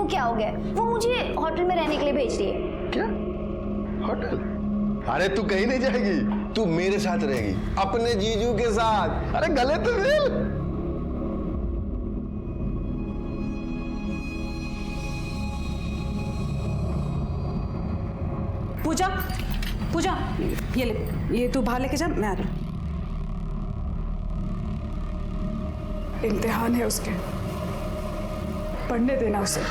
क्या हो गया? वो मुझे होटल में रहने के लिए भेज रही है। क्या होटल? अरे तू कहीं नहीं जाएगी, तू मेरे साथ रहेगी, अपने जीजू के साथ। अरे गले तो मिल। पूजा, पूजा, ये ले, ये तू बाहर लेके जा, मैं आ रही हूँ। इम्तिहान है उसके, पढ़ने देना उसे।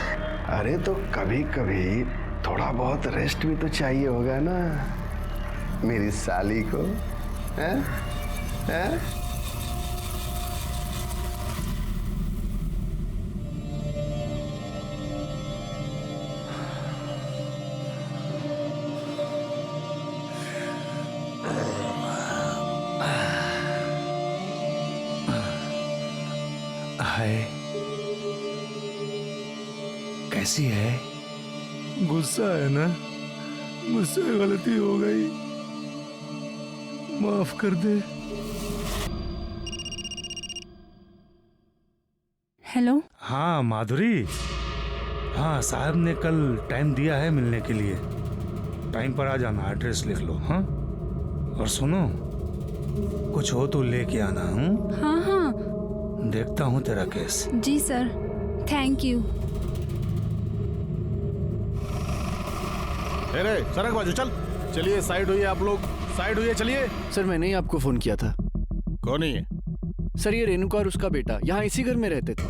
अरे तो कभी कभी थोड़ा बहुत रेस्ट भी तो चाहिए होगा ना मेरी साली को, हैं? हैं? हाय, कैसी है? गुस्सा है ना? मुझसे गलती हो गई, माफ कर दे। हेलो। हाँ माधुरी, हाँ साहब ने कल टाइम दिया है मिलने के लिए। टाइम पर आ जाना, एड्रेस लिख लो। हाँ, और सुनो, कुछ हो तो लेके आना। हूँ हाँ हाँ, देखता हूँ तेरा केस। जी सर, थैंक यू। अरे सड़क बाजू चल। चलिए साइड हुई आप लोग, साइड हुई चलिए। सर मैंने ही आपको फोन किया था। कौन है ये? सर ये रेणुका और उसका बेटा यहाँ इसी घर में रहते थे।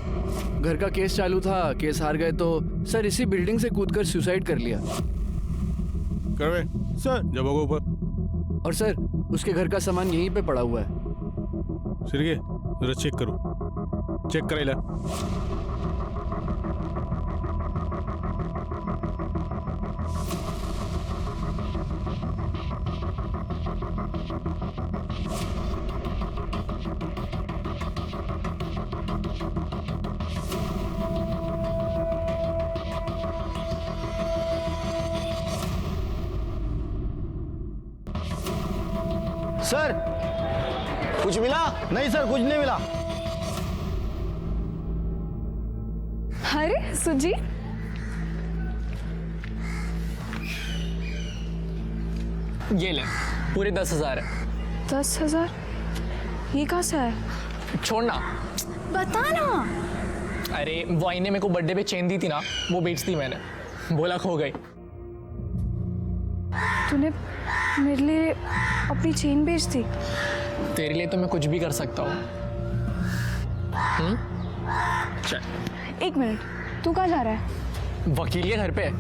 घर का केस चालू था, केस हार गए तो सर इसी बिल्डिंग से कूदकर सुसाइड कर लिया। करवे सर, जब ऊपर। और सर उसके घर का सामान यहीं पे पड़ा हुआ है। सिरगे जरा चेक करो, चेक कराइला। सर कुछ मिला? नहीं सर, कुछ नहीं मिला। अरे सुजी, ये ले, पूरे 10,000 है। 10,000? ये कहाँ से है? छोड़ना। बता ना। अरे वो आईने मेरे को बर्थडे पे चेन दी थी ना, वो बेच दी मैंने, बोला खो गई। तूने मेरे लिए अपनी चेन बेच दी? तेरे लिए तो मैं कुछ भी कर सकता हूँ। चल। एक मिनट, तू कहाँ जा रहा है? वकील के घर पे।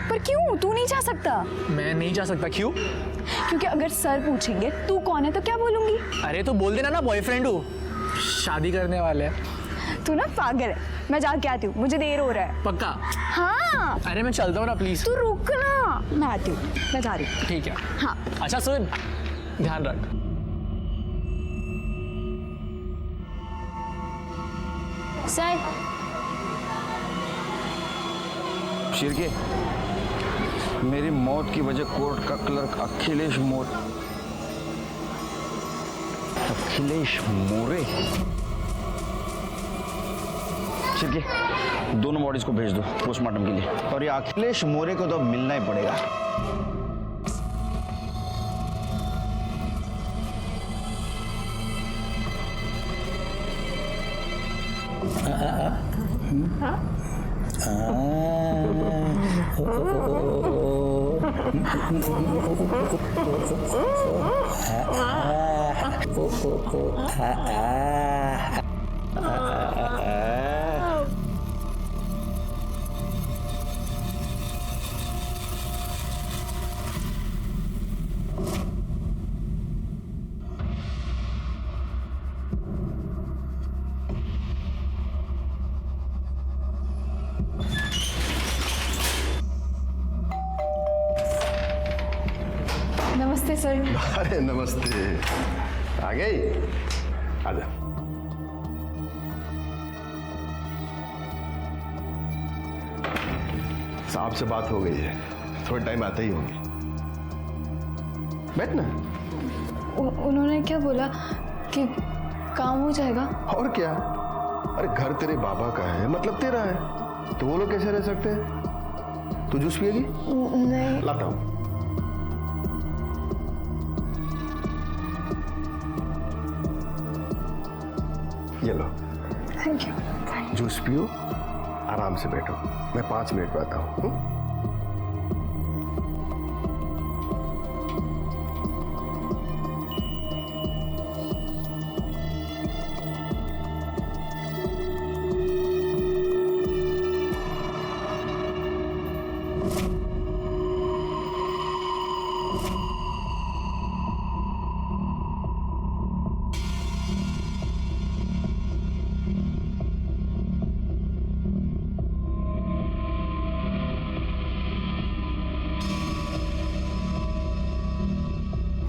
पर क्यों? तू नहीं जा सकता। मैं नहीं जा सकता। क्यों? क्योंकि अगर सर पूछेंगे तू कौन है तो क्या बोलूंगी? अरे तो बोल देना ना बॉयफ्रेंड हूँ, शादी करने वाले हैं। तू ना पागल है। मैं जाके आती हूँ, मुझे देर हो रहा है। पक्का? हाँ। अरे मैं चलता हूँ ना, प्लीज। तू रुक ना, मैं आती हूँ, मैं जा रही हूँ। ठीक है। हाँ। अच्छा सुन, ध्यान रख। सर, शिरके, मेरी मौत की वजह कोर्ट का क्लर्क अखिलेश मोरे। शिरके, दोनों बॉडीज को भेज दो पोस्टमार्टम के लिए। और ये अखिलेश मोरे को तो अब मिलना ही पड़ेगा। नमस्ते सर। अरे नमस्ते, आ गई? आजा। साहब से बात हो गई है, थोड़ा टाइम आते ही होंगे। बैठ ना। उन्होंने क्या बोला कि काम हो जाएगा? और क्या, अरे घर तेरे बाबा का है, मतलब तेरा है। तो वो लोग कैसे रह सकते हैं? तू जूस पिएगी? नहीं। लाता हूं। ये लो, थैंक यू। जूस पियो, आराम से बैठो, मैं 5 मिनट में आता हूँ।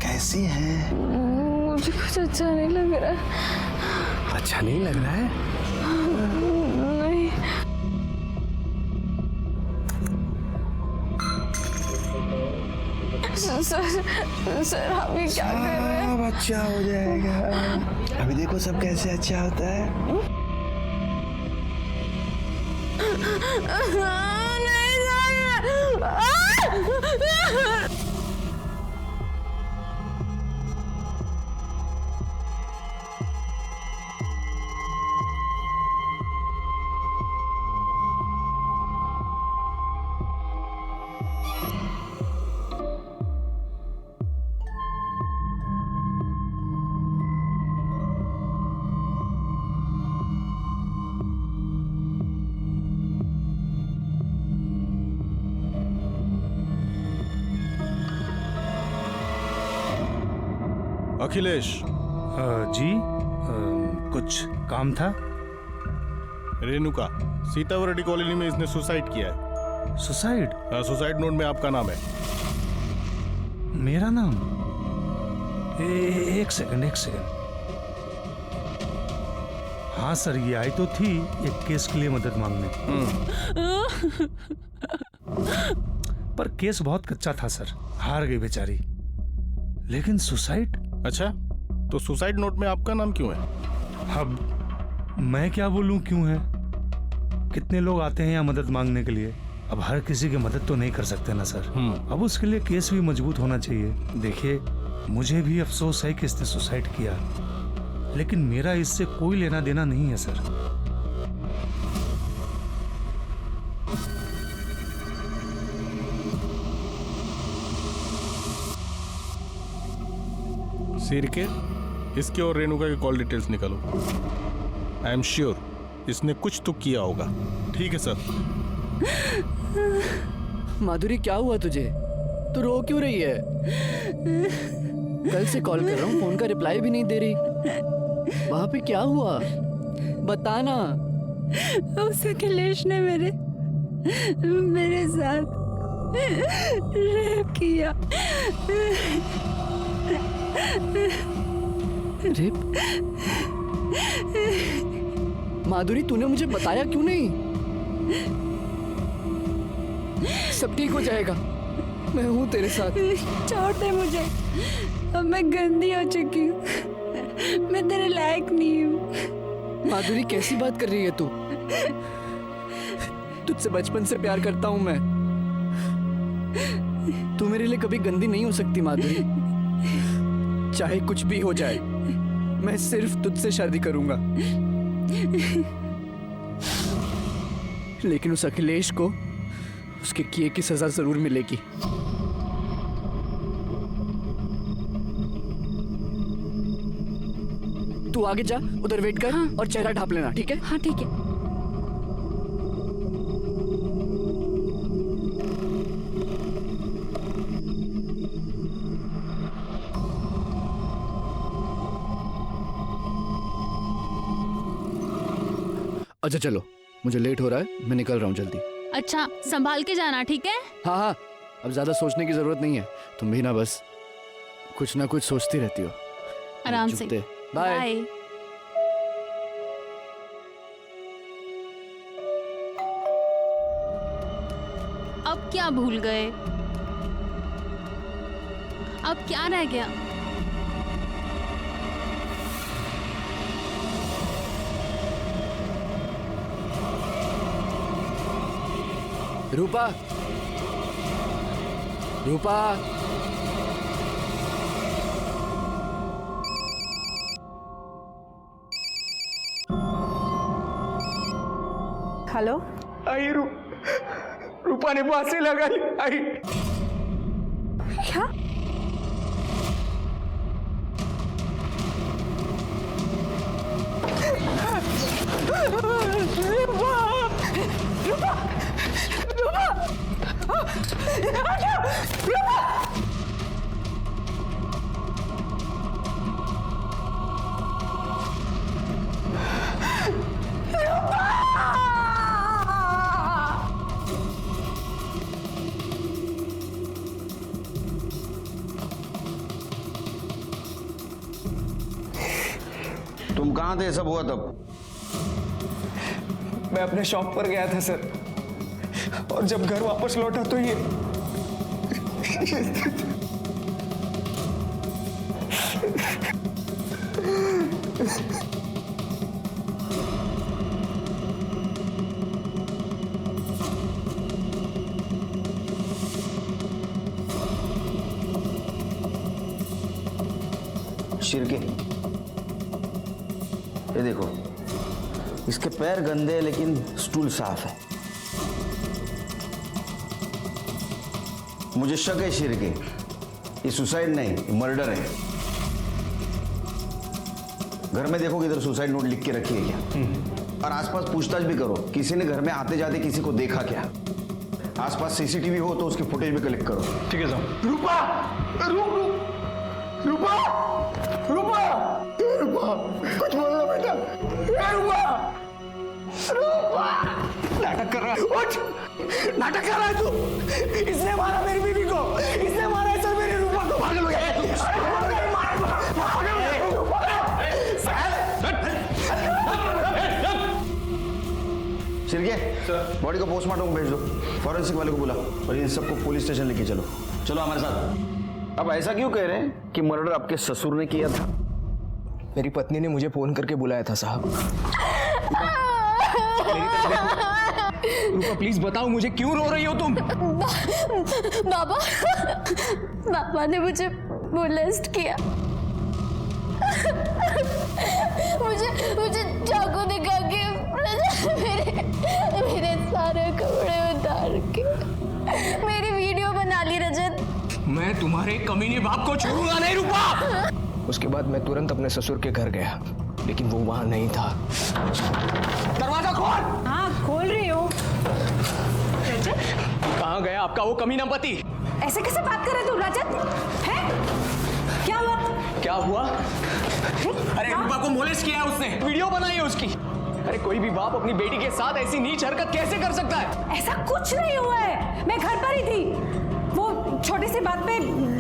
कैसी है? मुझे कुछ अच्छा नहीं लग रहा। अच्छा नहीं लग रहा है? नहीं। सर आप ये क्या कर रहे हैं? सब अच्छा हो जाएगा। अभी देखो सब कैसे अच्छा होता है। नहीं सर। अखिलेश। जी, कुछ काम था? रेणुका, सीतावरडी कॉलोनी में इसने सुसाइड किया है। सुसाइड? सुसाइड नोट में आपका नाम है। मेरा नाम? एक सेकंड। हाँ सर, ये आई तो थी एक केस के लिए मदद मांगने। पर केस बहुत कच्चा था सर, हार गई बेचारी। लेकिन सुसाइड? अच्छा, तो सुसाइड नोट में आपका नाम क्यों है? अब मैं क्या बोलूं क्यों है? कितने लोग आते हैं यहाँ मदद मांगने के लिए, अब हर किसी की मदद तो नहीं कर सकते ना सर। अब उसके लिए केस भी मजबूत होना चाहिए। देखिए, मुझे भी अफसोस है कि इसने सुसाइड किया, लेकिन मेरा इससे कोई लेना देना नहीं है सर। सिरके, इसके और रेणुका के कॉल डिटेल्स निकालो। आई एम श्योर इसने कुछ तो किया होगा। ठीक है सर। माधुरी, क्या हुआ तुझे? तू रो क्यों रही है? कल से कॉल कर रहा हूँ, फोन का रिप्लाई भी नहीं दे रही। वहां पे क्या हुआ? बताना। उस अखिलेश ने मेरे साथ रेप किया। रेप? माधुरी, तूने मुझे बताया क्यों नहीं? सब ठीक हो जाएगा, मैं हूं तेरे साथ। छोड़ दे मुझे, अब मैं गंदी हो चुकी हूँ, मैं तेरे लायक नहीं हूँ। माधुरी, कैसी बात कर रही है तू? तुझसे बचपन से प्यार करता हूं मैं। तू मेरे लिए कभी गंदी नहीं हो सकती माधुरी। चाहे कुछ भी हो जाए, मैं सिर्फ तुझसे शादी करूंगा। लेकिन उस अखिलेश को उसके किए की सजा जरूर मिलेगी। तू आगे जा, उधर वेट कर। हाँ। और चेहरा ढांप लेना, ठीक है? हाँ ठीक है। अच्छा चलो, मुझे लेट हो रहा है, मैं निकल रहा हूँ जल्दी। अच्छा, संभाल के जाना, ठीक है? हाँ हाँ, अब ज्यादा सोचने की जरूरत नहीं है। तुम भी ना बस कुछ ना कुछ सोचती रहती हो। आराम से। बाय। अब क्या भूल गए? अब क्या रह गया? रूपा, रूपा। हेलो। आई रूपा ने बातें लगाई। आई क्या? तुम कहाँ थे सब हुआ तब? मैं अपने शॉप पर गया था सर, और जब घर वापस लौटा तो ये शिरके, ये देखो, इसके पैर गंदे हैं लेकिन स्टूल साफ है। मुझे शक है शिरके, ये सुसाइड नहीं, ये मर्डर है। घर में देखो किधर सुसाइड नोट लिख के रखी है क्या? और आसपास पूछताछ भी करो, किसी ने घर में आते जाते किसी को देखा क्या? आसपास सीसीटीवी हो तो उसकी फुटेज भी कलेक्ट करो। ठीक है साहब। रूपा, रूपा, रूपा, रूपा, कुछ बोलना बेटा। रूपा, रूपा, नाटक कर रहा है। उठ, नाटक कर रहा है तू। इसने मारा मेरी बीवी को, इसने मारा है सर मेरी रूपा को। पागल हो गया है तू। शिरके, बॉडी को पोस्टमार्टम भेज दो, फॉरेंसिक वाले को बुला और इन सबको पुलिस स्टेशन लेके चलो। चलो हमारे साथ। अब ऐसा क्यों कह रहे हैं कि मर्डर आपके ससुर ने किया था? मेरी पत्नी ने मुझे फोन करके बुलाया था साहब। रूपा प्लीज बताओ मुझे, क्यों रो रही हो तुम? बाबा ने मुझे मोलेस्ट किया। मुझे चाकू दिखा के मेरे सारे कपड़े उतार के मेरी वीडियो बना ली रजत। मैं तुम्हारे कमीने बाप को छोड़ूंगा नहीं रूपा। उसके बाद मैं तुरंत अपने ससुर के घर गया, लेकिन वो वहां नहीं था। दरवाजा खोल। हाँ खोल रही हूँ। कहाँ गया आपका वो कमीना पति? ऐसे कैसे बात कर रहे तू रजत? है क्या हुआ? क्या हुआ? अरे रूपा को मोलेस्ट किया है उसने, वीडियो बनाई है उसकी। अरे कोई भी बाप अपनी बेटी के साथ ऐसी नीच हरकत कैसे कर सकता है? ऐसा कुछ नहीं हुआ है, मैं घर पर ही थी। वो छोटी सी बात पे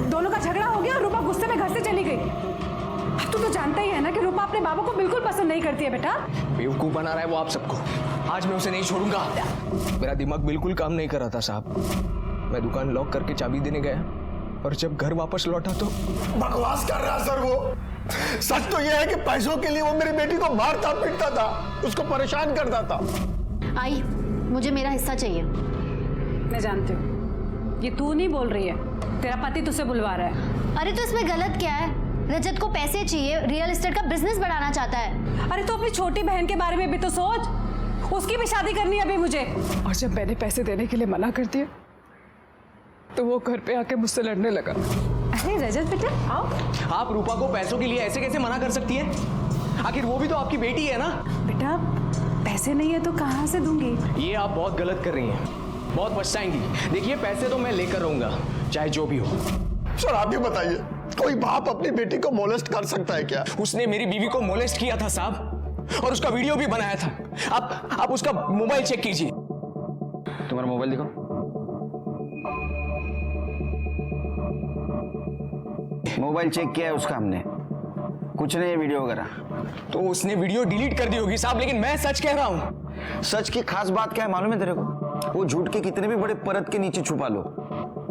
दोनों का झगड़ा हो गया और रूपा गुस्से में घर से चली गई। अब तू तो जानता ही है ना कि रूपा अपने बाबा को बिल्कुल पसंद नहीं करती है बेटा। बेवकूफ बना रहा है वो आप सबको। आज मैं उसे नहीं छोड़ूंगा। मेरा दिमाग बिल्कुल काम नहीं कर रहा था साहब। मैं दुकान लॉक करके चाबी देने गया और जब घर वापस लौटा तो बकवास कर रहा सर वो। सच तो यह है कि पैसों के लिए वो मेरी बेटी को मारता पीटता था, उसको परेशान करता था। आई, मुझे मेरा हिस्सा चाहिए। मैं जानती हूँ ये तू नहीं बोल रही है, तेरा पति तुझसे बुलवा रहा है। अरे तो इसमें गलत क्या है? रजत को पैसे चाहिए, रियल एस्टेट का बिजनेस बढ़ाना चाहता है। अरे तो अपनी छोटी बहन के बारे में भी तो सोच, उसकी भी शादी करनी है अभी मुझे। और जब मैंने पैसे देने के लिए मना कर दिया तो वो घर पे आके मुझसे लड़ने लगा। अरे रजत बेटा आओ। आप रूपा को पैसों के लिए ऐसे कैसे मना कर सकती है? आखिर वो भी तो आपकी बेटी है ना। बेटा पैसे नहीं है तो कहाँ से दूंगी? ये आप बहुत गलत कर रही हैं, बहुत पछताएंगी। देखिए पैसे तो मैं लेकर रहूंगा चाहे जो भी हो। सर आप ही बताइए, कोई बाप अपनी बेटी को मोलेस्ट कर सकता है क्या? उसने मेरी बीवी को मोलेस्ट किया था साहब, और उसका वीडियो भी बनाया था। आप उसका मोबाइल चेक कीजिए। तुम्हारा मोबाइल दिखाओ। मोबाइल चेक किया है उसका हमने, कुछ नहीं है वीडियो वगैरह। तो उसने वीडियो डिलीट कर दी होगी साहब, लेकिन मैं सच कह रहा हूं। सच की खास बात क्या है मालूम है तेरे को? वो झूठ के कितने भी बड़े परत के नीचे छुपा लो,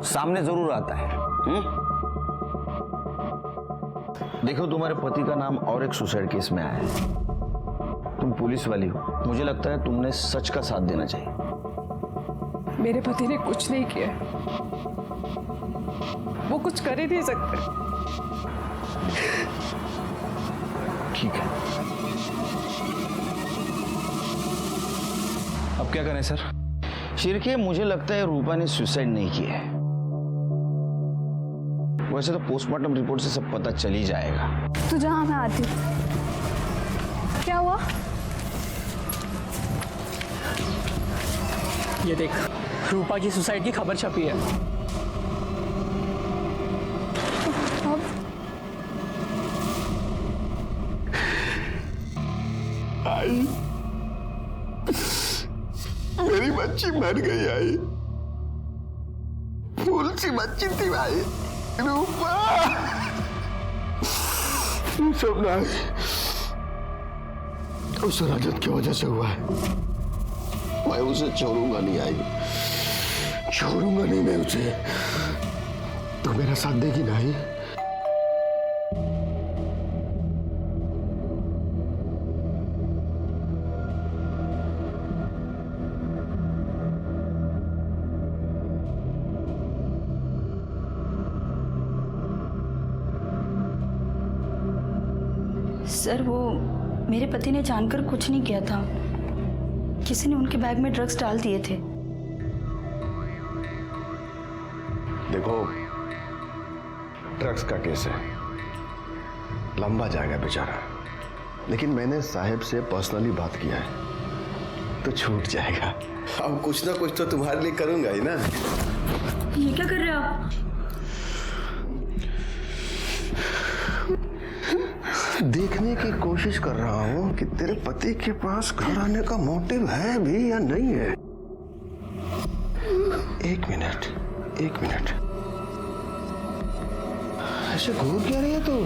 सामने जरूर आता है। देखो तुम्हारे पति का नाम और एक सुसाइड केस में आया है। तुम पुलिस वाली हो, मुझे लगता है तुमने सच का साथ देना चाहिए। मेरे पति ने कुछ नहीं किया, वो कुछ कर ही नहीं सकते। ठीक है, अब क्या करें सर? शिरके, मुझे लगता है रूपा ने सुसाइड नहीं किया है। वैसे तो पोस्टमार्टम रिपोर्ट से सब पता चल ही जाएगा। तू जहाँ मैं आती हूँ। क्या हुआ? ये देख, रूपा की सुसाइड की खबर छपी है। अब आई, मेरी बच्ची मर गई। आई, फूल सी बच्ची थी भाई, रूपा। सब ना उस रजत की वजह से हुआ है। मैं उसे छोड़ूंगा नहीं। आई, छोड़ूंगा नहीं मैं उसे। तो मेरा साथ देगी ना? आई, सर, वो मेरे पति ने जानकर कुछ नहीं किया था। किसी ने उनके बैग में ड्रग्स डाल दिए थे। देखो, ड्रग्स का केस है, लंबा जाएगा बेचारा, लेकिन मैंने साहब से पर्सनली बात किया है तो छूट जाएगा। अब कुछ ना कुछ तो तुम्हारे लिए करूंगा ही ना। ये क्या कर रहे हो आप? देखने की कोशिश कर रहा हूं कि तेरे पति के पास घर आने का मोटिव है भी या नहीं है। एक मिनट, एक मिनट, ऐसे घूर क्या रही है तू?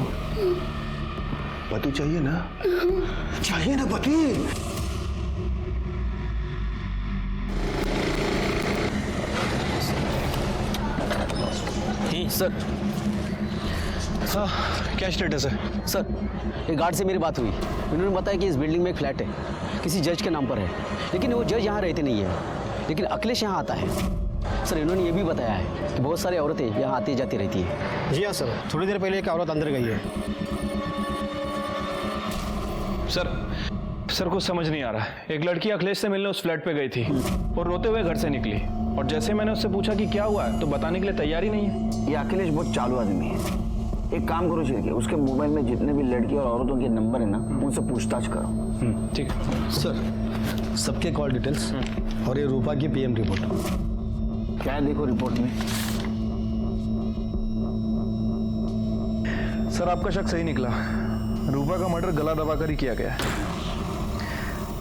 पति चाहिए ना? चाहिए ना पति? सर, हाँ, क्या स्टेटस है? सर, एक गार्ड से मेरी बात हुई। उन्होंने बताया कि इस बिल्डिंग में एक फ्लैट है, किसी जज के नाम पर है, लेकिन वो जज यहाँ रहते नहीं है, लेकिन अखिलेश यहाँ आता है। सर, इन्होंने ये भी बताया है कि बहुत सारी औरतें यहाँ आती जाती रहती है। जी हाँ सर, थोड़ी देर पहले एक औरत अंदर गई है। सर कुछ समझ नहीं आ रहा है। एक लड़की अखिलेश से मिलने उस फ्लैट पे गई थी और रोते हुए घर से निकली, और जैसे मैंने उससे पूछा कि क्या हुआ है तो बताने के लिए तैयार ही नहीं है। ये अखिलेश बहुत चालू आदमी है। एक काम करो शिरके, उसके मोबाइल में जितने भी लड़की और औरतों के नंबर है ना, उनसे पूछताछ करो। ठीक है सर, सबके कॉल डिटेल्स और ये रूपा की पीएम रिपोर्ट। क्या है देखो रिपोर्ट में? सर, आपका शक सही निकला। रूपा का मर्डर गला दबाकर ही किया गया है,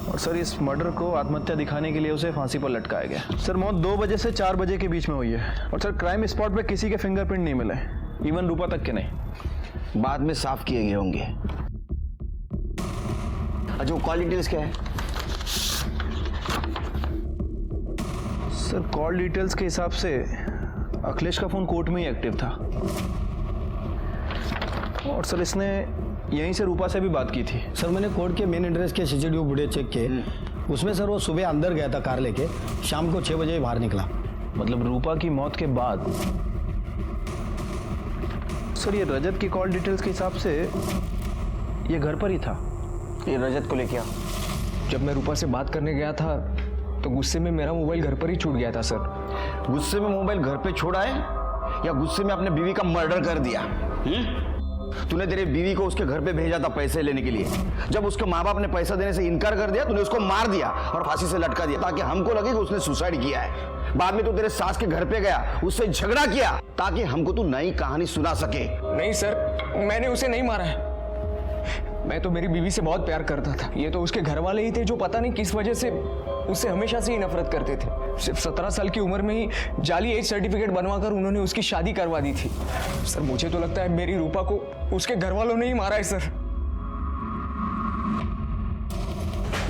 और सर इस मर्डर को आत्महत्या दिखाने के लिए उसे फांसी पर लटकाया गया। सर, मौत 2 बजे से 4 बजे के बीच में हुई है, और सर क्राइम स्पॉट पे किसी के फिंगरप्रिंट नहीं मिले, इवन रूपा तक के नहीं। बाद में साफ किए गए होंगे। अच्छा, वो कॉल डिटेल्स क्या है? सर, कॉल डिटेल्स के हिसाब से अखिलेश का फोन कोर्ट में ही एक्टिव था, और सर इसने यहीं से रूपा से भी बात की थी। सर, मैंने कोर्ट के मेन एड्रेस के सीसीटीवी फुटेज चेक किए, उसमें सर वो सुबह अंदर गया था कार लेके, शाम को 6 बजे बाहर निकला। मतलब रूपा की मौत के बाद। सर, ये रजत की कॉल डिटेल्स के हिसाब से ये घर पर ही था। ये रजत को लेके आओ। जब मैं रूपा से बात करने गया था तो गुस्से में मेरा मोबाइल घर पर ही छूट गया था सर। गुस्से में मोबाइल घर पे छोड़ा है या गुस्से में अपने बीवी का मर्डर कर दिया? तूने तेरे बीवी को उसके घर पे भेजा था पैसे लेने के लिए। जब उसके माँ बाप ने पैसा देने से इनकार कर दिया, तूने उसको मार दिया और फांसी से लटका दिया ताकि हमको लगे कि उसने सुसाइड किया है। बाद में तू तेरे सास के घर पे गया, उससे झगड़ा किया ताकि हमको तू नई कहानी सुना सके। नहीं सर, मैंने उसे नहीं मारा है। मैं तो मेरी बीवी से बहुत प्यार करता था। ये तो उसके घर वाले ही थे जो पता नहीं किस वजह से उससे हमेशा से ही नफरत करते थे। सिर्फ 17 साल की उम्र में ही जाली एज सर्टिफिकेट बनवाकर उन्होंने उसकी शादी करवा दी थी। सर, मुझे तो लगता है मेरी रूपा को उसके घर वालों ने ही मारा है सर।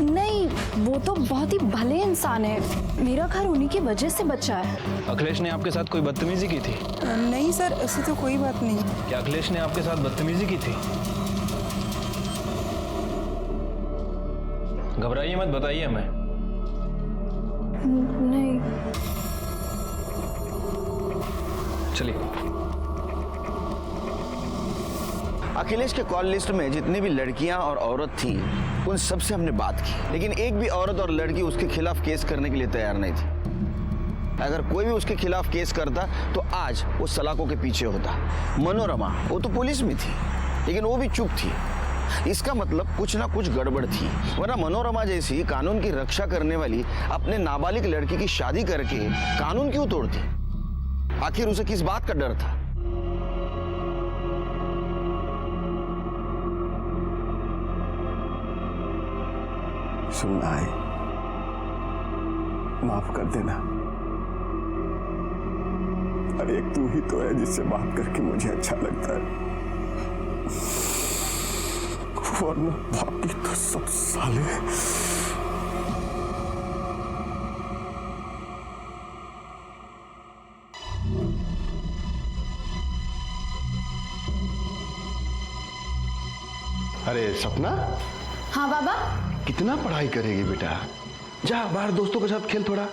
नहीं, वो तो बहुत ही भले इंसान है। मेरा घर उन्हीं की वजह से बचा है। अखिलेश ने आपके साथ कोई बदतमीजी की थी? नहीं सर, ऐसी तो कोई बात नहीं। क्या अखिलेश ने आपके साथ बदतमीजी की थी? घबराइए मत, बताइए हमें। नहीं। चलिए। अखिलेश के कॉल लिस्ट में जितनी भी लड़कियां और औरत थी उन सब से हमने बात की, लेकिन एक भी औरत और लड़की उसके खिलाफ केस करने के लिए तैयार नहीं थी। अगर कोई भी उसके खिलाफ केस करता तो आज वो सलाखों के पीछे होता। मनोरमा वो तो पुलिस में थी, लेकिन वो भी चुप थी। इसका मतलब कुछ ना कुछ गड़बड़ थी, वरना मनोरमा जैसी कानून की रक्षा करने वाली अपने नाबालिग लड़की की शादी करके कानून क्यों तोड़ती? आखिर उसे किस बात का डर था? सुनना है, माफ कर देना। अरे एक तू ही तो है जिससे बात करके मुझे अच्छा लगता है, वरना बाकी तो सब साले। अरे सपना। हाँ बाबा। कितना पढ़ाई करेगी बेटा? जा बाहर दोस्तों के साथ खेल थोड़ा।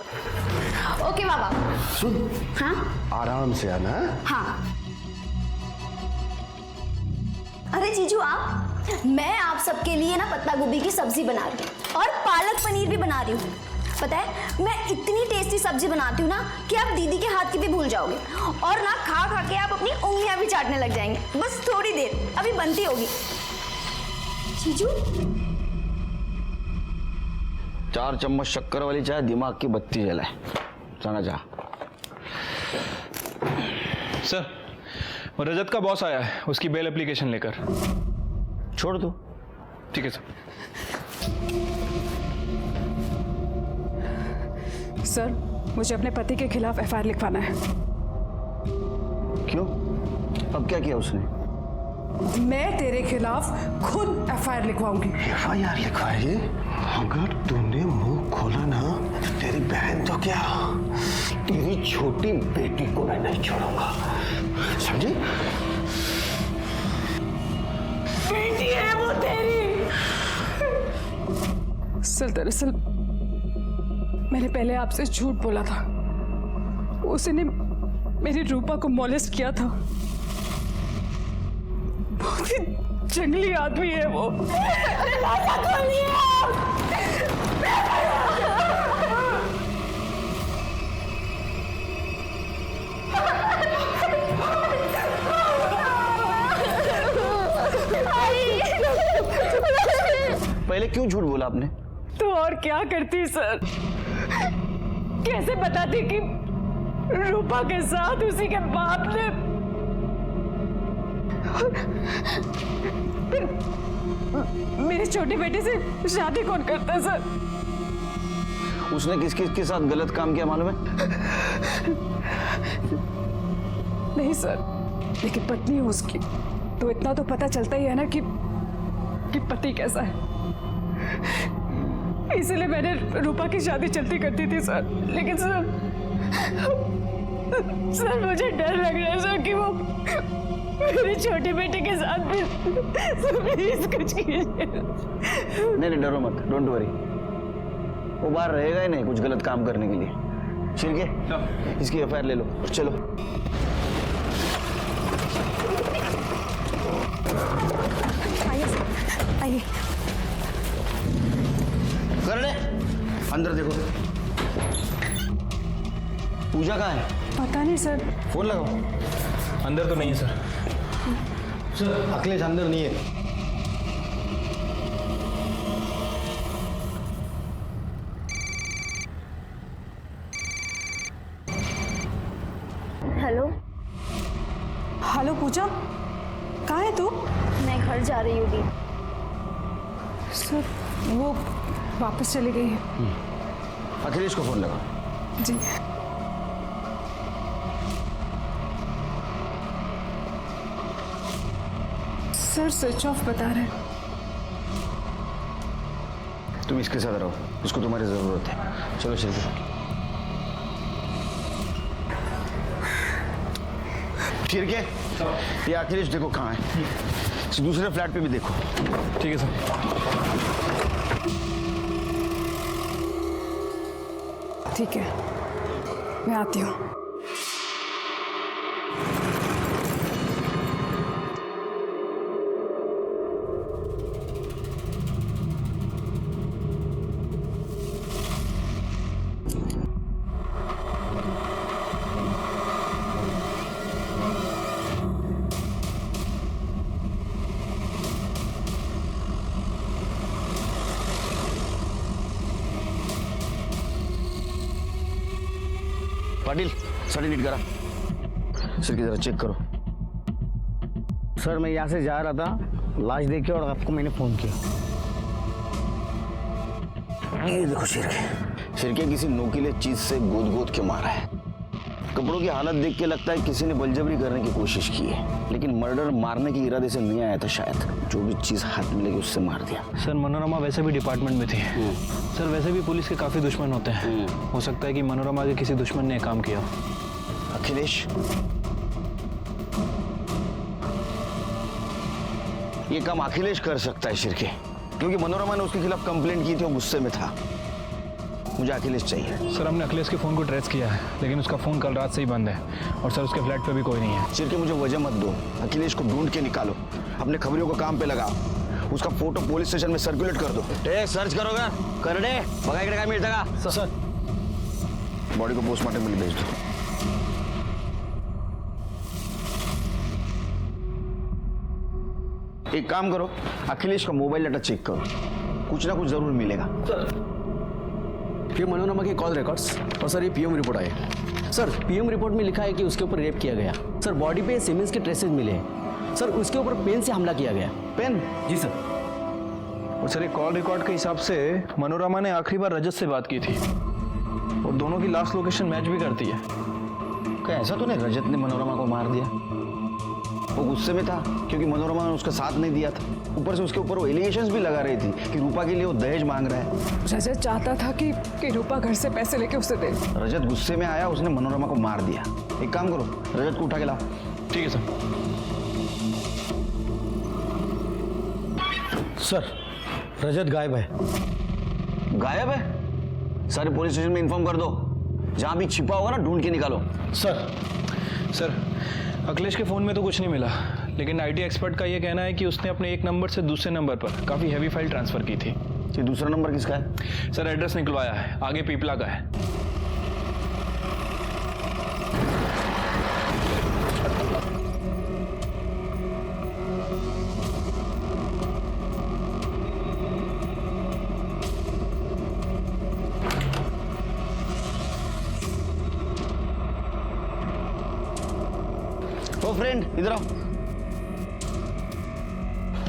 ओके बाबा। सुन, हाँ आराम से आना। हाँ। अरे जीजू आप, मैं आप सबके लिए ना पत्ता गोभी की सब्जी बना रही हूँ और पालक पनीर भी बना रही हूँ। पता है मैं इतनी टेस्टी सब्जी बनाती हूँ ना कि आप दीदी के हाथ की भी भूल जाओगे और ना खा खा के आप अपनी उंगलियां भी चाटने लग जाएंगे। बस थोड़ी देर, अभी बनती होगी। जीजू 4 चम्मच शक्कर वाली चाय दिमाग की बत्ती जलाए। जाना जा। सर, वो रजत का बॉस आया है, उसकी बेल एप्लीकेशन लेकर। छोड़ दो। ठीक है सर। सर मुझे अपने पति के खिलाफ एफआईआर लिखवाना है। क्यों? अब क्या किया उसने? मैं तेरे खिलाफ खुद एफआईआर लिखवाऊंगी। एफआईआर लिखवाएगी? अगर तूने मुंह खोला ना तो तेरी बहन तो क्या, तेरी छोटी बेटी को मैं नहीं छोड़ूंगा, समझी? बेटी है वो तेरी। सर दरअसल मैंने पहले आपसे झूठ बोला था। उसने मेरी रूपा को मॉलेस्ट किया था। बहुत ही जंगली आदमी है वो। पहले क्यों झूठ बोला आपने? तो और क्या करती सर? कैसे बताती कि रूपा के साथ उसी के बाप ने फिर मेरी छोटी बेटी से शादी कौन करता है सर? उसने किस किस के साथ गलत काम किया मालूम है? नहीं सर, लेकिन पत्नी है उसकी, तो इतना तो पता चलता ही है ना कि पति कैसा है। इसलिए मैंने रूपा की शादी चलती करती थी सर। लेकिन सर मुझे डर लग रहा है सर कि वो मेरी छोटी बेटी के साथ भी। प्लीज कुछ कीजिए। नहीं डरो मत, डोंट वरी। वो बाहर रहेगा ही नहीं कुछ गलत काम करने के लिए। छिलके इसकी एफआईआर ले लो, चलो। आइए। करने अंदर देखो। पूजा कहाँ है? पता नहीं सर। फोन लगाओ। अंदर तो नहीं है सर। सर अखिलेश अंदर नहीं है। हेलो। हेलो पूजा, कहाँ है तू? मैं घर जा रही हूँ दी। सर वो वापस चली गई है। अखिलेश को फोन लगाओ। जी। सर स्विच ऑफ बता रहे हैं। तुम इसके साथ रहो, इसको तुम्हारी जरूरत है। चलो चलो। ठीक है, ये अखिलेश देखो कहाँ है। इस दूसरे फ्लैट पे भी देखो। ठीक है सर। ठीक है, मैं आती हूँ। पाटिल साड़ी नीट करा। सर की जरा चेक करो। सर मैं यहाँ से जा रहा था, लाश देख के और आपको मैंने फोन किया। ये देखो शिरके किसी नोकीले चीज से गोद गोद के मारा है। कपड़ों की हालत देख के लगता है किसी ने बलजबरी करने की कोशिश की है, लेकिन मर्डर मारने के इरादे से नहीं आया था शायद। जो भी चीज हाथ में लगी उससे मार दिया। सर मनोरमा वैसे भी डिपार्टमेंट में थी। सर वैसे भी पुलिस के काफी दुश्मन होते हैं। हो सकता है कि मनोरमा के किसी दुश्मन ने काम किया। अखिलेश, ये काम अखिलेश कर सकता है शिरके, क्योंकि मनोरमा ने उसके खिलाफ कंप्लेंट की थी और गुस्से में था। मुझे अखिलेश चाहिए। सर हमने अखिलेश के फोन को ट्रेस किया है, लेकिन उसका फोन कल रात से ही बंद है और सर उसके फ्लैट पे भी कोई नहीं है। शिरके मुझे वजह मत दो, अखिलेश को ढूंढ के निकालो, अपने खबरियों को काम पे लगाओ, उसका फोटो पुलिस स्टेशन में सर्कुलेट कर दो। सर्च करोगा कर दे, बघा इकडे काय मिळतं का? सर बॉडी को पोस्टमार्टम के लिए भेज दो। एक काम करो, अखिलेश का मोबाइल डाटा चेक करो, कुछ ना कुछ जरूर मिलेगा। ये मनोरमा के कॉल रिकॉर्ड्स और सर ये पीएम रिपोर्ट आए। सर पीएम रिपोर्ट में लिखा है कि उसके ऊपर रेप किया गया। सर बॉडी पे सीमेंस के ट्रेसेस मिले हैं। सर उसके ऊपर पेन से हमला किया गया। पेन? जी सर। और सर ये कॉल रिकॉर्ड के हिसाब से मनोरमा ने आखिरी बार रजत से बात की थी और दोनों की लास्ट लोकेशन मैच भी करती है। क्या ऐसा तो नहीं रजत ने मनोरमा को मार दिया? वो गुस्से में था क्योंकि मनोरमा ने उसका साथ नहीं दिया था। ऊपर से उसके ऊपर वो एलिगेशंस भी लगा रही थी कि रूपा के लिए वो दहेज मांग रहा है। रजत चाहता था कि रूपा घर से पैसे लेके उसे दे। रजत गुस्से में आया, उसने मनोरमा को मार दिया। एक काम करो, रजत को उठा के लाओ। ठीक है सर। सर रजत गायब है। गायब है? सारे पुलिस स्टेशन में इन्फॉर्म कर दो, जहां भी छिपा होगा ना ढूंढ के निकालो। सर अखिलेश के फोन में तो कुछ नहीं मिला, लेकिन आईटी एक्सपर्ट का ये कहना है कि उसने अपने एक नंबर से दूसरे नंबर पर काफी हैवी फाइल ट्रांसफर की थी। ये दूसरा नंबर किसका है? सर एड्रेस निकलवाया है, आगे पीपला का है। ओ फ्रेंड इधर आओ।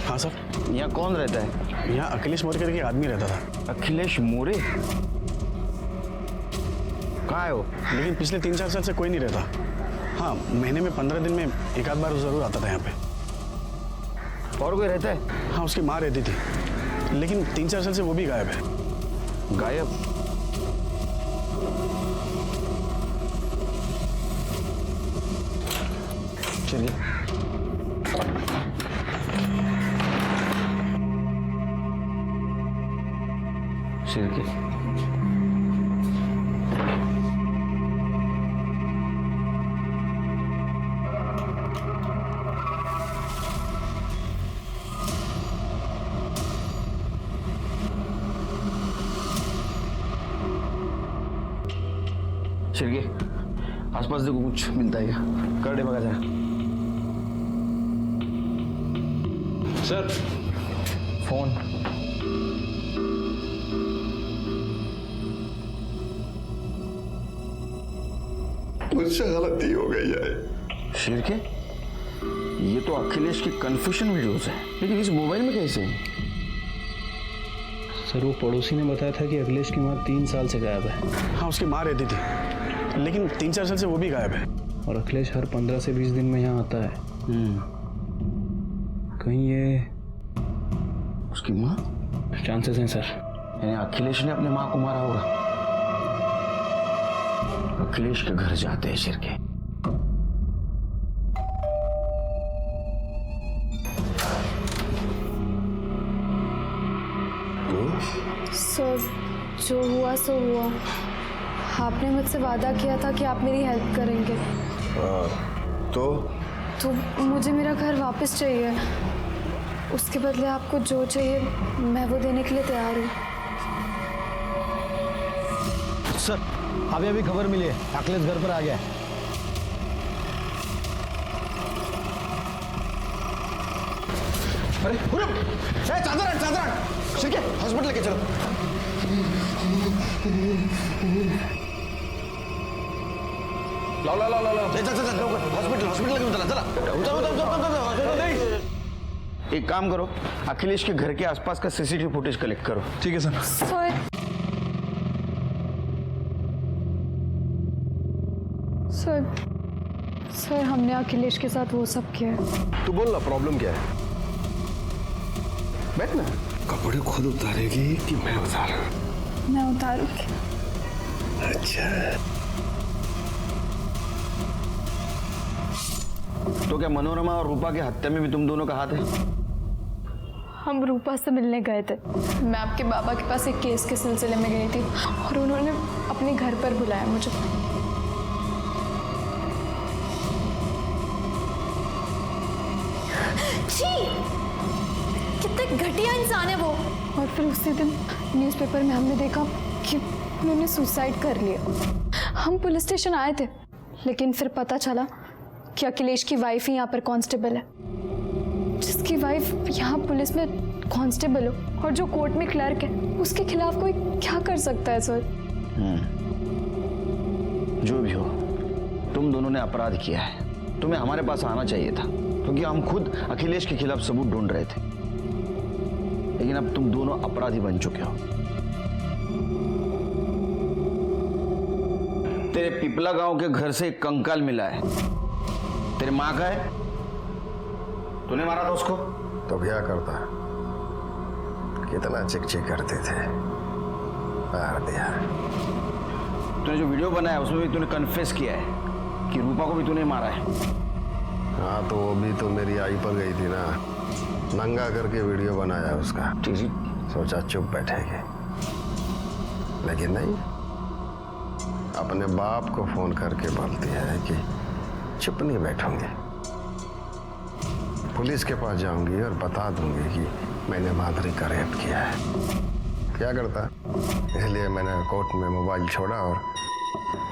हाँ सर। यहाँ कौन रहता है? यहाँ अखिलेश मोरे करके आदमी रहता था। अखिलेश मोरे? कहाँ है वो? लेकिन पिछले 3-4 साल से कोई नहीं रहता। हाँ, महीने में 15 दिन में एक आध बार जरूर आता था यहाँ पे। और कोई रहता है? हाँ, उसकी माँ रहती थी, लेकिन 3-4 साल से वो भी गायब है। गायब? चलिए। शिरके शिरके आसपास देखो कुछ मिलता है क्या? कर दे बघा जरा। Sir phone. मुझसे गलती हो गई है। शिरके, ये तो अखिलेश की कन्फेशन वीडियोस है, लेकिन इस मोबाइल में कैसे? सर वो पड़ोसी ने बताया था कि अखिलेश की माँ 3 साल से गायब है। हाँ, उसकी माँ रहती थी, लेकिन 3-4 साल से वो भी गायब है। और अखिलेश हर 15 से 20 दिन में यहाँ आता है। कहीं ये उसकी माँ? चांसेस हैं सर। यानी अखिलेश ने अपने माँ को मारा होगा। अखिलेश के घर जाते हैं शिरके। सर जो हुआ सो हुआ। आपने मुझसे वादा किया था कि आप मेरी हेल्प करेंगे। तो मुझे मेरा घर वापस चाहिए। उसके बदले आपको जो चाहिए मैं वो देने के लिए तैयार हूँ। सर अभी अभी खबर मिली है, अखिलेश घर पर आ गया है। अरे चादर शिरके हॉस्पिटल लेके चलो। लाओ लाओ लाओ लाओ, चल चल चल, हॉस्पिटल हॉस्पिटल लेके चला, चला, उतर। एक काम करो, अखिलेश के घर के आसपास का सीसीटीवी फुटेज कलेक्ट करो। ठीक है सर। सर हमने अखिलेश के साथ वो सब किया है। तू बोल ना, प्रॉब्लम क्या है? बैठ ना। कपड़े खुद उतारेगी कि मैं उतारूं? मैं उतारूंगी। अच्छा, तो क्या मनोरमा और रूपा की हत्या में भी तुम दोनों का हाथ है? हम रूपा से मिलने गए थे। मैं आपके बाबा के पास एक केस के सिलसिले में गई थी और उन्होंने अपने घर पर बुलाया मुझे। छी! कितने घटिया इंसान है वो। और फिर उसी दिन न्यूज़पेपर में हमने देखा कि उन्होंने सुसाइड कर लिया। हम पुलिस स्टेशन आए थे, लेकिन फिर पता चला कि अखिलेश की वाइफ ही यहाँ पर कांस्टेबल है। जिसकी वाइफ यहाँ पुलिस में कांस्टेबल हो और जो कोर्ट में क्लर्क है, उसके खिलाफ कोई क्या कर सकता है सर? जो भी हो, तुम दोनों ने अपराध किया है। तुम्हें हमारे पास आना चाहिए था, क्योंकि हम खुद अखिलेश के खिलाफ सबूत ढूंढ रहे थे। लेकिन अब तुम दोनों अपराधी बन चुके हो। तेरे पिपला गांव के घर से एक कंकाल मिला है। तेरी माँ का है? तूने मारा था उसको? तो क्या करता? कितना चिक करते थे, मार दिया। तूने जो वीडियो बनाया उसमें भी तूने कन्फेस किया है कि रूपा को भी तूने मारा है। हाँ, तो वो भी तो मेरी आई पर गई थी ना, नंगा करके वीडियो बनाया उसका। सोचा चुप बैठेगी, लेकिन नहीं, अपने बाप को फोन करके बोलती है कि चुप नहीं बैठूंगी, पुलिस के पास जाऊंगी और बता दूंगी कि मैंने माधुरी का रेप किया है। क्या करता? इसलिए मैंने कोर्ट में मोबाइल छोड़ा और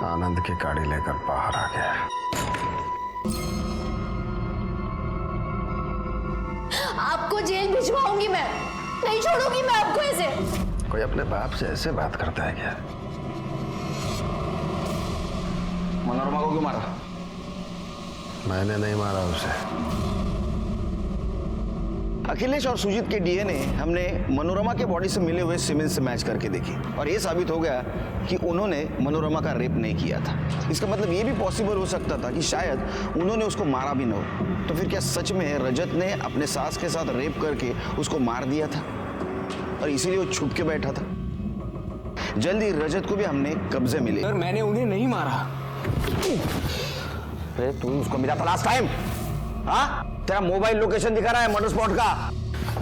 आनंद की गाड़ी लेकर बाहर आ गया। आपको जेल भिजवाऊंगी मैं, नहीं छोड़ूंगी मैं आपको ऐसे। कोई अपने बाप से ऐसे बात करता है क्या? मनोरमा को क्यों मारा? मैंने नहीं मारा उसे। अखिलेश और सुजीत के डीएनए हमने मनोरमा के बॉडी से मिले हुए सीमेंट से मैच करके देखी और ये साबित हो गया कि उन्होंने मनोरमा का रेप नहीं किया था। इसका मतलब ये भी पॉसिबल हो सकता था कि शायद उन्होंने उसको मारा भी न हो। तो फिर क्या सच में रजत ने अपने सास के साथ रेप करके उसको मार दिया था और इसीलिए वो छुप के बैठा था? जल्दी रजत को भी हमने कब्जे मिले। सर, मैंने उन्हें नहीं मारा। तू उसको मिला था लास्ट टाइम? हाँ, तेरा मोबाइल लोकेशन दिखा रहा है मर्डर स्पॉट का।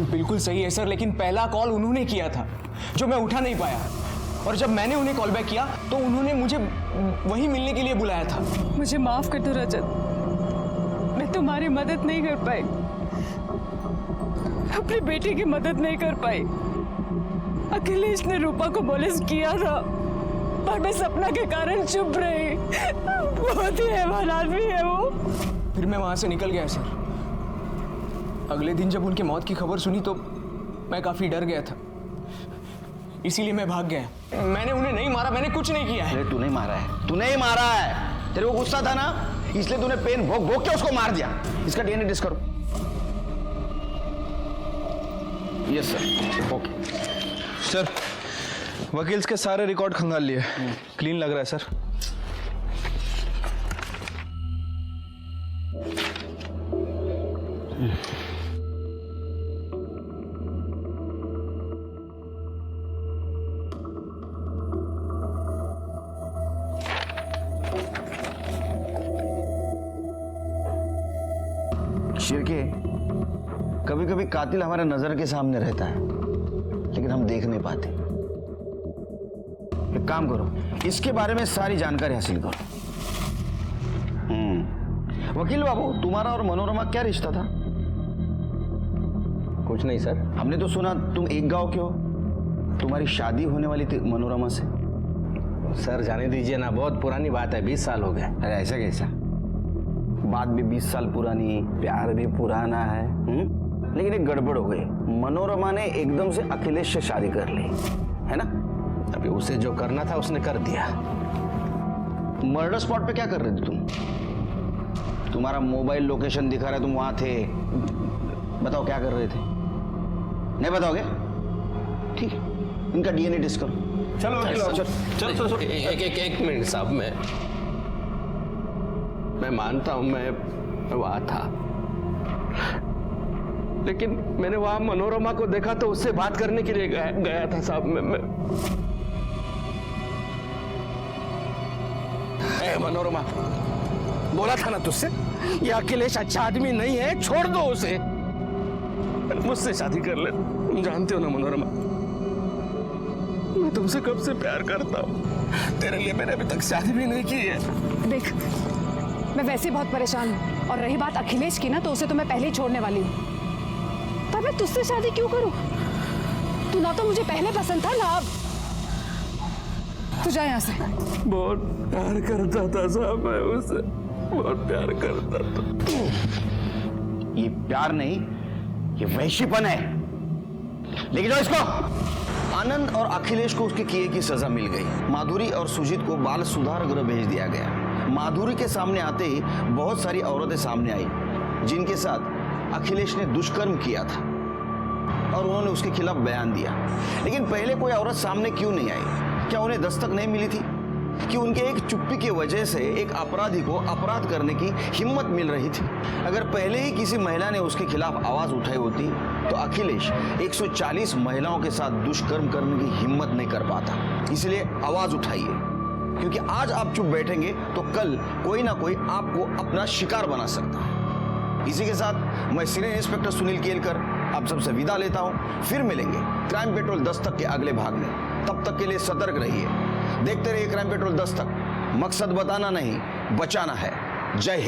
बिल्कुल सही है सर, लेकिन पहला कॉल उन्होंने किया था जो मैं उठा नहीं पाया, और जब मैंने उन्हें कॉल बैक किया तो उन्होंने मुझे वहीं मिलने के लिए बुलाया था। मुझे माफ कर दो रजत, मैं तुम्हारी मदद नहीं कर पाई, अपनी बेटी की मदद नहीं कर पाई। अखिलेश ने रूपा को मोलेस्ट किया था, पर मैं सपना के कारण चुप रही। बहुत ही हैवान आदमी है वो। फिर मैं वहां से निकल गया सर। अगले दिन जब उनकी मौत की खबर सुनी तो मैं काफी डर गया था, इसीलिए मैं भाग गया। मैंने उन्हें नहीं मारा, मैंने कुछ नहीं किया है। तूने मारा है, तूने ही मारा है। तेरे को गुस्सा था ना, इसलिए तूने पेन भोग भोग के उसको मार दिया। इसका डीएनए टेस्ट करो। Yes sir, okay sir. वकील के सारे रिकॉर्ड खंगाल लिए, क्लीन लग रहा है सर। शिरके, कभी कभी कातिल हमारे नजर के सामने रहता है, लेकिन हम देख नहीं पाते। एक काम करो, इसके बारे में सारी जानकारी हासिल करो। वकील बाबू, तुम्हारा और मनोरमा क्या रिश्ता था? कुछ नहीं सर। हमने तो सुना तुम एक गांव के हो, तुम्हारी शादी होने वाली थी मनोरमा से। सर जाने दीजिए ना, बहुत पुरानी बात है, 20 साल हो गए। अरे ऐसा कैसा? बात भी 20 साल पुरानी, प्यार भी पुराना है। लेकिन एक गड़बड़ हो गई, मनोरमा ने एकदम से अखिलेश से शादी कर ली, है ना? अभी उसे जो करना था उसने कर दिया। मर्डर स्पॉट पे क्या कर रहे थे तुम? तुम्हारा मोबाइल लोकेशन दिखा रहा है, तुम वहां थे। बताओ क्या कर रहे थे? नहीं बताओगे? ठीक है, इनका डीएनए टेस्ट करो। चलो चलो एक मिनट साहब, मैं मानता हूं मैं वहां था, लेकिन मैंने वहां मनोरमा को देखा तो उससे बात करने के लिए गया था साहब। मैं मनोरमा, बोला था ना तुझसे, ये अखिलेश अच्छा आदमी नहीं है, छोड़ दो उसे, मुझसे शादी कर ले। तुम जानते हो ना मनोरमा, मैं तुमसे कब से प्यार करता हूँ, तेरे लिए मैंने अभी तक शादी भी नहीं की है। देख, मैं वैसे बहुत परेशान हूँ, और रही बात अखिलेश की ना, तो उसे तो मैं पहले ही छोड़ने वाली हूँ। तब मैं तुझसे शादी क्यों करूँ? तू ना तो मुझे पहले पसंद था ना अब। तू जा यहाँ से। बहुत प्यार करता था साहब, मैं उससे बहुत प्यार करता था। ये प्यार नहीं, ये वैश्यपन है। लेकिन जाओ इसको। आनंद और अखिलेश को उसके किए की सजा मिल गई। माधुरी और सुजीत को बाल सुधार गृह भेज दिया गया। माधुरी के सामने आते ही बहुत सारी औरतें सामने आई जिनके साथ अखिलेश ने दुष्कर्म किया था, और उन्होंने उसके खिलाफ बयान दिया। लेकिन पहले कोई औरत सामने क्यों नहीं आई? क्या उन्हें दस्तक नहीं मिली थी कि उनके एक चुप्पी की वजह से एक अपराधी को अपराध करने की हिम्मत मिल रही थी? अगर पहले ही किसी महिला ने उसके खिलाफ आवाज उठाई होती तो अखिलेश 140 महिलाओं के साथ दुष्कर्म करने की हिम्मत नहीं कर पाता। इसलिए आवाज उठाइए, क्योंकि आज आप चुप बैठेंगे तो कल कोई ना कोई आपको अपना शिकार बना सकता है। इसी के साथ मैं सीनियर इंस्पेक्टर सुनील केलकर आप सबसे विदा लेता हूं। फिर मिलेंगे क्राइम पेट्रोल दस्तक के अगले भाग में। तब तक के लिए सतर्क रहिए, देखते रहिए क्राइम पेट्रोल दस्तक। मकसद बताना नहीं, बचाना है। जय हिंद।